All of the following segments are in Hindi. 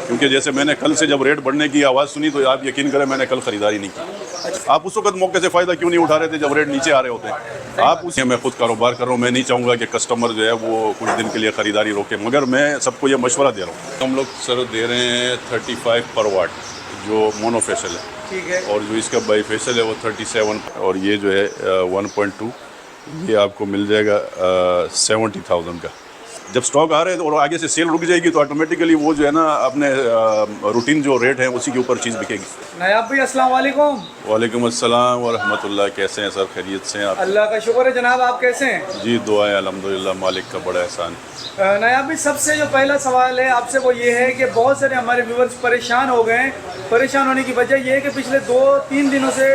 क्योंकि जैसे मैंने कल से जब रेट बढ़ने की आवाज़ सुनी तो आप यकीन करें मैंने कल ख़रीदारी नहीं की। आप उस वक्त मौके से फ़ायदा क्यों नहीं उठा रहे थे जब रेट नीचे आ रहे होते हैं? आप उसी मैं खुद कारोबार कर रहा हूँ, मैं नहीं चाहूँगा कि कस्टमर जो है वो कुछ दिन के लिए ख़रीदारी रोके, मगर मैं सबको ये मशवरा दे रहा हूँ। हम लोग सर दे रहे हैं 35 पर वाट जो मोनोफेशल है, ठीक है। और जो इसका बाईफेशल है वो 37, और ये जो है 1.2 ये आपको मिल जाएगा 70,000 का। जब स्टॉक आ रहे हैं और आगे से सेल रुक जाएगी तो ऑटोमेटिकली वो जो है ना अपने रूटीन जो रेट है उसी के ऊपर चीज़ बिकेगी। नायाब भाई अस्सलाम वालेकुम। वालेकुम अस्सलाम व रहमतुल्लाह। कैसे हैं सर? खैरियत से हैं आप? अल्लाह का शुक्र है जनाब, आप कैसे हैं? जी दुआ है अल्हम्दुलिल्लाह, मालिक का बड़ा एहसान। नायाब भाई सबसे जो पहला सवाल है आपसे वो ये है कि बहुत सारे हमारे व्यूवर्स परेशान हो गए हैं। परेशान होने की वजह ये है कि पिछले 2-3 दिनों से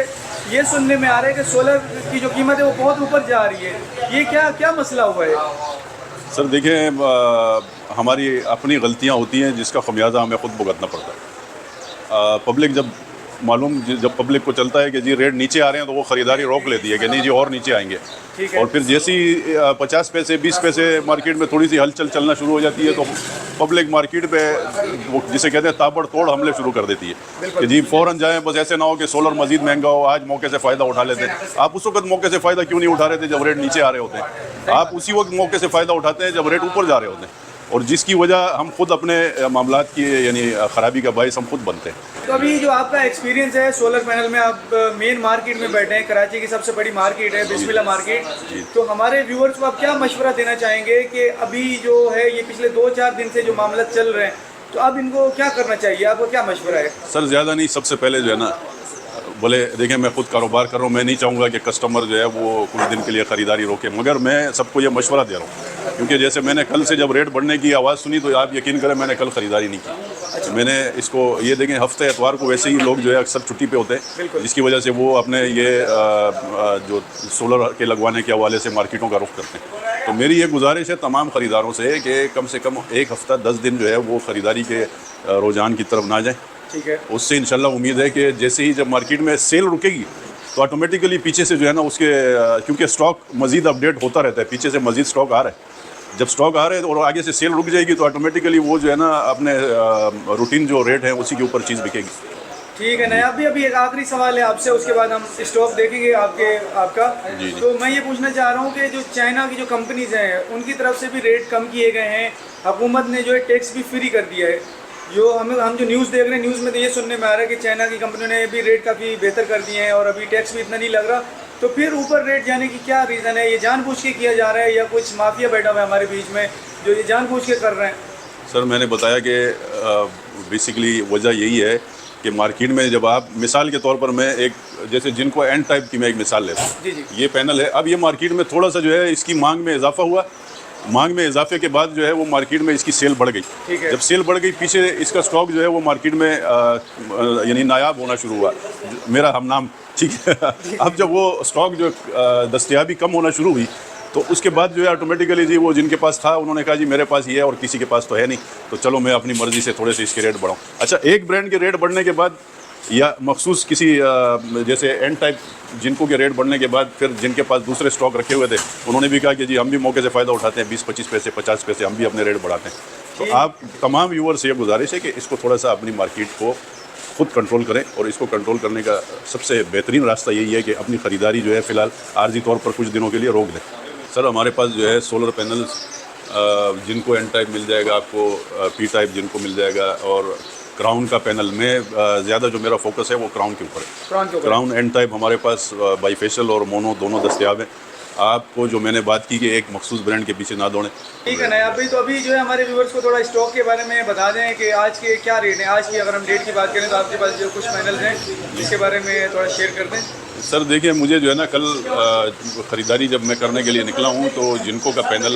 ये सुनने में आ रहा है कि सोलर की जो कीमत है वो बहुत ऊपर जा रही है। ये क्या क्या मसला हुआ है? सर देखें, हमारी अपनी गलतियां होती हैं जिसका खमियाजा हमें ख़ुद भुगतना पड़ता है। पब्लिक जब पब्लिक को चलता है कि जी रेट नीचे आ रहे हैं तो वो ख़रीदारी रोक लेती है कि नहीं जी और नीचे आएंगे, और फिर जैसी 50 पैसे 20 पैसे मार्केट में थोड़ी सी हलचल चलना शुरू हो जाती है तो पब्लिक मार्केट पे वो जिसे कहते हैं ताबड़तोड़ हमले शुरू कर देती है कि जी फ़ौरन जाएं, बस ऐसे ना हो कि सोलर मज़ीद महंगा हो, आज मौके से फ़ायदा उठा लेते हैं। आप उस वक्त मौके से फ़ायदा क्यों नहीं उठा रहे थे जब रेट नीचे आ रहे होते हैं? आप उसी वक्त मौके से फ़ायदा उठाते हैं जब रेट ऊपर जा रहे होते हैं, और जिसकी वजह हम खुद अपने मामलात की यानी ख़राबी का बायस हम खुद बनते हैं। तो अभी जो आपका एक्सपीरियंस है सोलर पैनल में, आप मेन मार्केट में बैठे हैं, कराची की सबसे बड़ी मार्केट है बिस्मिल्लाह मार्केट, तो हमारे व्यूअर्स को आप क्या मशवरा देना चाहेंगे कि अभी जो है ये पिछले 2-4 दिन से जो मामला चल रहे हैं तो अब इनको क्या करना चाहिए? आपको क्या मशवरा है? सर ज़्यादा नहीं, सबसे पहले जो है ना, बोले देखें मैं खुद कारोबार कर रहा हूँ, मैं नहीं चाहूँगा कि कस्टमर जो है वो कुछ दिन के लिए ख़रीदारी रोके, मगर मैं सबको ये मशवरा दे रहा हूँ क्योंकि जैसे मैंने कल से जब रेट बढ़ने की आवाज़ सुनी तो आप यकीन करें मैंने कल ख़रीदारी नहीं की। मैंने इसको ये देखें, हफ्ते एतवार को वैसे ही लोग जो है अक्सर छुट्टी पे होते हैं, जिसकी वजह से वो अपने ये जो सोलर के लगवाने के हवाले से मार्केटों का रुख करते हैं। तो मेरी ये गुजारिश है तमाम ख़रीदारों से कि कम से कम एक हफ़्ता 10 दिन जो है वो ख़रीदारी के रुझान की तरफ ना जाएँ। ठीक है। उससे इंशाल्लाह उम्मीद है कि जैसे ही जब मार्केट में सेल रुकेगी तो ऑटोमेटिकली पीछे से जो है ना उसके क्योंकि स्टॉक मज़ीद अपडेट होता रहता है, पीछे से मज़ीद स्टॉक आ रहा है, जब स्टॉक आ रहे हैं और आगे से सेल रुक जाएगी तो ऑटोमेटिकली वो जो है ना अपने रूटीन जो रेट है उसी के ऊपर चीज़ बिकेगी। ठीक है नायाब भी, अभी एक आखिरी सवाल है आपसे, उसके बाद हम स्टॉक देखेंगे आपका। जी। तो मैं ये पूछना चाह रहा हूँ कि जो चाइना की जो कंपनीज हैं उनकी तरफ से भी रेट कम किए गए हैं, हुकूमत ने जो है टैक्स भी फ्री कर दिया है। जो हम जो न्यूज़ देख रहे हैं, न्यूज़ में तो ये सुनने में आ रहा है कि चाइना की कंपनियों ने भी रेट काफ़ी बेहतर कर दिए हैं और अभी टैक्स भी इतना नहीं लग रहा, तो फिर ऊपर रेट जाने की क्या रीज़न है? ये जानबूझ के किया जा रहा है या कुछ माफिया बैठा हुआ है हमारे बीच में जो ये जानबूझ के कर रहे हैं? सर मैंने बताया कि बेसिकली वजह यही है कि मार्केट में जब आप मिसाल के तौर पर मैं एक जैसे जिनको एन टाइप की मैं एक मिसाल लेता हूँ, जी जी, ये पैनल है, अब ये मार्केट में थोड़ा सा जो है इसकी मांग में इजाफा हुआ, मांग में इजाफे के बाद जो है वो मार्केट में इसकी सेल बढ़ गई। ठीक है। जब सेल बढ़ गई पीछे इसका स्टॉक जो है वो मार्केट में यानी नायाब होना शुरू हुआ, मेरा हम नाम, ठीक है। अब जब वो स्टॉक जो दस्तयाबी कम होना शुरू हुई तो उसके बाद जो है ऑटोमेटिकली जी वो जिनके पास था उन्होंने कहा जी मेरे पास ये है और किसी के पास तो है नहीं, तो चलो मैं अपनी मर्ज़ी से थोड़े से इसके रेट बढ़ाऊँ। अच्छा, एक ब्रांड के रेट बढ़ने के बाद या मखसूस किसी जैसे एन टाइप जिनको के रेट बढ़ने के बाद फिर जिनके पास दूसरे स्टॉक रखे हुए थे उन्होंने भी कहा कि जी हम भी मौके से फ़ायदा उठाते हैं, 20-25 पैसे 50 पैसे हम भी अपने रेट बढ़ाते हैं। तो आप तमाम व्यूअर से ये गुजारिश है कि इसको थोड़ा सा अपनी मार्केट को खुद कंट्रोल करें, और इसको कंट्रोल करने का सबसे बेहतरीन रास्ता यही है कि अपनी ख़रीदारी जो है फ़िलहाल आर्जी तौर पर कुछ दिनों के लिए रोक दें। सर हमारे पास जो है सोलर पैनल्स जिनको एन टाइप मिल जाएगा, आपको पी टाइप जिनको मिल जाएगा, और क्राउन का पैनल में ज़्यादा जो मेरा फोकस है वो क्राउन के ऊपर है। क्राउन एन टाइप हमारे पास बाईफेशल और मोनो दोनों दस्तयाब हैं। आपको जो मैंने बात की कि एक मखसूस ब्रांड के पीछे ना दौड़ें। ठीक है नायाब भाई, तो अभी जो है हमारे व्यूवर्स को थोड़ा स्टॉक के बारे में बता दें कि आज के क्या रेट हैं। आज की अगर हम डेट की बात करें तो आपके पास जो कुछ पैनल्स हैं जिसके बारे में थोड़ा शेयर कर दें। सर देखिए, मुझे जो है ना कल ख़रीदारी जब मैं करने के लिए निकला हूँ तो जिनको का पैनल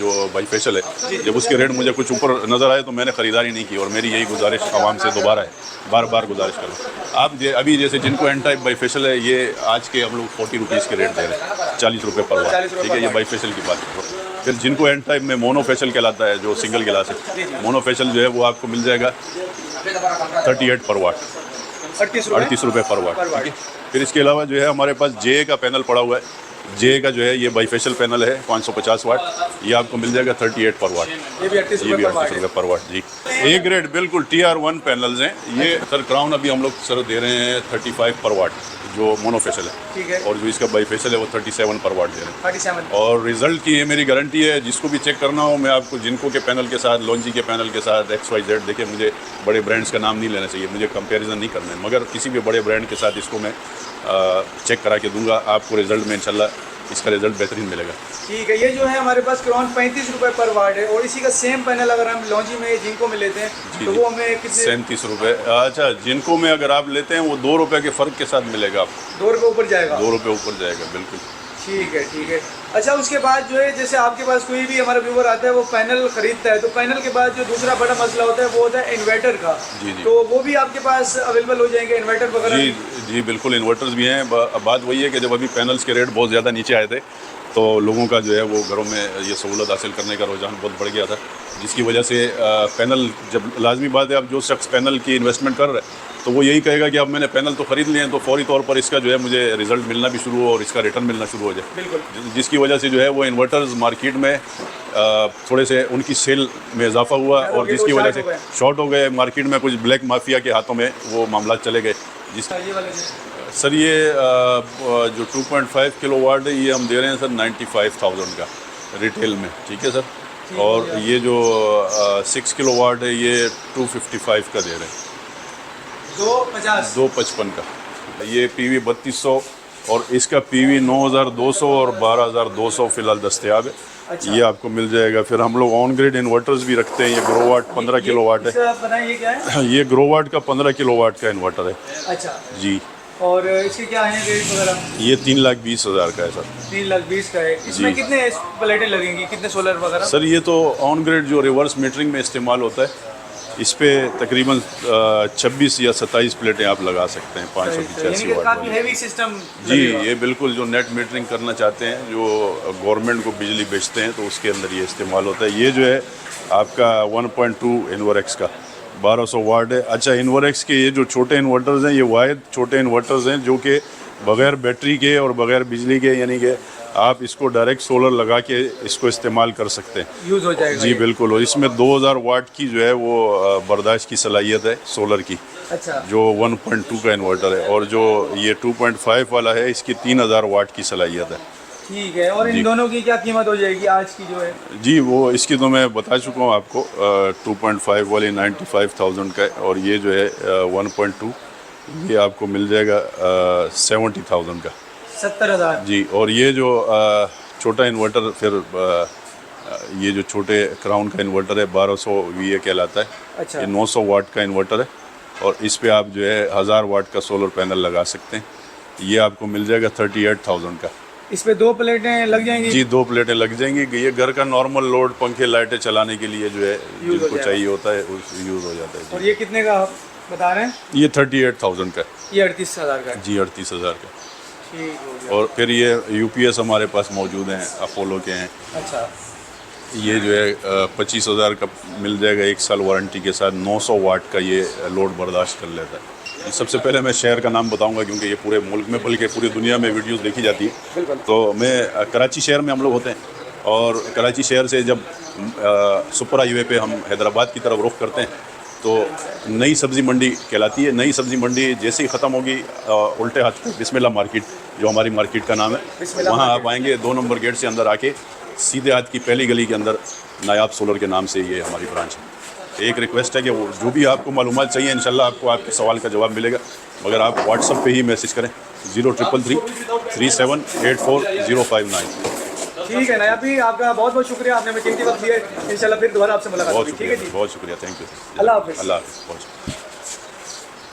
जो बाईफेशल है जब उसके रेट मुझे कुछ ऊपर नज़र आए तो मैंने ख़रीदारी नहीं की, और मेरी यही गुजारिश आवाम से दोबारा है, बार बार गुजारिश करूँ। आप अभी जैसे जिनको एन टाइप बाईफेशल है ये आज के हम लोग 40 रुपीज़ के रेट दे रहे हैं, 40 रुपये पर वाट, ठीक है, ये बाईफेशल की बात है। फिर जिनको एन टाइप में मोनोफेशल कहलाता है जो सिंगल गिलास है, मोनोफेशल जो है वो आपको मिल जाएगा 38 पर वाट, 38 रुपये पर वाट, ठीक है। फिर इसके अलावा जो है हमारे पास जे का पैनल पड़ा हुआ है, जे का जो है ये बाईफेशियल पैनल है 550 वाट, ये आपको मिल जाएगा 38 पर वाट। ये भी 38 ये भी रुपये पर वाट 38 है। रुपये पर वाट जी। ए ग्रेड बिल्कुल TR1 पैनल्स हैं ये सर। क्राउन अभी हम लोग सर दे रहे हैं 35 पर वाट जो मोनोफेशियल है, ठीक है। और जो इसका बाईफेशियल है वो 37 पर वाट दे रहे हैं। 37। और रिजल्ट की ये मेरी गारंटी है, जिसको भी चेक करना हो मैं आपको जिनको के पैनल के साथ, लॉन्जी के पैनल के साथ XYZ, देखिए मुझे बड़े ब्रांड्स का नाम नहीं लेना चाहिए, मुझे कंपैरिजन नहीं करना है, मगर किसी भी बड़े ब्रांड के साथ इसको मैं चेक करा के दूंगा, आपको रिजल्ट में इंशाल्लाह इसका रिजल्ट बेहतरीन मिलेगा। ठीक है, ये जो है हमारे पास क्राउन 35 रुपये पर वाट है, और इसी का सेम पैनल अगर हम लॉन्जी में जिनको में लेते हैं तो वो हमें कितने? 37 रुपये। अच्छा, जिनको में अगर आप लेते हैं वो 2 रुपये के फ़र्क के साथ मिलेगा आपको। 2 रुपये ऊपर जाएगा? 2 रुपये ऊपर जाएगा, बिल्कुल। ठीक है, ठीक है। अच्छा, उसके बाद जो है जैसे आपके पास कोई भी हमारा व्यूवर आता है वो पैनल खरीदता है, तो पैनल के बाद जो दूसरा बड़ा मसला होता है वो होता है इन्वर्टर का। जी जी। तो वो भी आपके पास अवेलेबल हो जाएंगे इन्वर्टर वगैरह? जी जी बिल्कुल, इन्वर्टर्स भी हैं। बात वही है कि जब अभी पैनल्स के रेट बहुत ज़्यादा नीचे आए थे तो लोगों का जो है वो घरों में ये सहूलत हासिल करने का रुझान बहुत बढ़ गया था, जिसकी वजह से पैनल, जब लाजमी बात है अब जो शख्स पैनल की इन्वेस्टमेंट कर रहा है तो वो यही कहेगा कि अब मैंने पैनल तो ख़रीद लिए हैं तो फौरी तौर पर इसका जो है मुझे रिज़ल्ट मिलना भी शुरू हो और इसका रिटर्न मिलना शुरू हो जाए। बिल्कुल। जिसकी वजह से जो है वो इन्वर्टर्स मार्केट में थोड़े से उनकी सेल में इजाफा हुआ, और जिसकी वजह से शॉर्ट हो गए मार्केट में, कुछ ब्लैक माफिया के हाथों में वो मामला चले गए। ये वाले सर ये जो 2.5 किलोवाट है ये हम दे रहे हैं सर 95,000 का रिटेल में, ठीक है सर। और ये जो 6 किलोवाट है ये 255 का दे रहे हैं। 255 का। ये PV 3200 और इसका PV 9200 और 12200 फ़िलहाल दस्तयाब है। अच्छा। ये आपको मिल जाएगा। फिर हम लोग ऑन ग्रिड इन्वर्टर्स भी रखते हैं। ये ग्रोवाट 15 किलोवाट है। आप बताएं ये क्या है? ये ग्रोवाट का 15 किलोवाट का इन्वर्टर है अच्छा जी। और इसके क्या है रेट वगैरह? ये 3,20,000 का है सर। 3,20,000 का है। इसमें कितने प्लेटें लगेंगी, कितने सोलर वगैरह? सर ये तो ऑन ग्रिड जो रिवर्स मीटरिंग में इस्तेमाल होता है, इस पे तकरीबन 26 या 27 प्लेटें आप लगा सकते हैं 585 वाट काफ़ी वाली। हेवी सिस्टम जी, ये बिल्कुल जो नेट मीटरिंग करना चाहते हैं, जो गवर्नमेंट को बिजली बेचते हैं, तो उसके अंदर ये इस्तेमाल होता है। ये जो है आपका 1.2 इन्वरएक्स का 1200 वाट है। अच्छा, इन्वरएक्स के ये जो छोटे इन्वर्टर्स हैं, ये वायद छोटे इन्वर्टर्स हैं जो कि बग़ैर बैटरी के और बग़ैर बिजली के, यानी कि आप इसको डायरेक्ट सोलर लगा के इसको इस्तेमाल कर सकते हैं, यूज़ हो जाएगा। जी बिल्कुल। और इसमें 2000 वाट की जो है वो बर्दाश्त की सलाहियत है सोलर की। अच्छा। जो 1.2 का इन्वर्टर है, और जो ये 2.5 वाला है इसकी 3000 वाट की सलाहियत है। ठीक है। और इन दोनों की क्या कीमत हो जाएगी आज की जो है? जी, वो इसकी तो मैं बता चुका हूँ आपको। 2.5 वाली 95,000 का है, और ये जो है 1.2 ये आपको मिल जाएगा 70,000 का। 70,000 जी। और ये जो छोटा इन्वर्टर, फिर ये जो छोटे क्राउन का इन्वर्टर है 1200 VA कहलाता है। अच्छा। ये 900 वाट का इन्वर्टर है, और इस पे आप जो है 1000 वाट का सोलर पैनल लगा सकते हैं। ये आपको मिल जाएगा 38,000 का। इस पे 2 प्लेटें लग जाएंगी? जी, 2 प्लेटें लग जाएंगी। ये घर का नॉर्मल लोड, पंखे लाइटें चलाने के लिए जो है जिनको चाहिए होता है उस यूज़ हो जाता है जी। और ये कितने का आप बता रहे हैं? ये 38,000 का है। ये 38,000 का है। जी, 38,000 का। ठीक हो गया। और फिर ये UPS हमारे पास मौजूद हैं, अपोलो के हैं। अच्छा। ये जो है 25,000 का मिल जाएगा 1 साल वारंटी के साथ। 900 वाट का ये लोड बर्दाश्त कर लेता है। सबसे पहले मैं शहर का नाम बताऊंगा, क्योंकि ये पूरे मुल्क में बल्कि पूरी दुनिया में वीडियोस देखी जाती है। तो मैं कराची शहर में हम लोग होते हैं, और कराची शहर से जब सुपर हाईवे पे हम हैदराबाद की तरफ रुख करते हैं तो नई सब्ज़ी मंडी कहलाती है। नई सब्ज़ी मंडी जैसे ही ख़त्म होगी, उल्टे हाथ पे बिस्मिल्लाह मार्केट, जो हमारी मार्केट का नाम है, वहाँ आप आएंगे 2 नंबर गेट से अंदर आके सीधे हाथ की पहली गली के अंदर नायाब सोलर के नाम से ये हमारी ब्रांच है। एक रिक्वेस्ट है कि वो जो भी आपको मालूमात चाहिए इंशाल्लाह आपको आपके सवाल का जवाब मिलेगा, मगर आप व्हाट्सएप पे ही मैसेज करें 03333784,059। ठीक है नायाब भी, आपका बहुत बहुत शुक्रिया, आपने हमें कीमती वक्त दिया। इंशाल्लाह फिर दोबारा आपसे मुलाकात होगी। ठीक है जी, बहुत शुक्रिया, थैंक यू। अल्लाह हाफ़िज़। अल्लाह हाफ़िज़। बहुत शुक्रिया।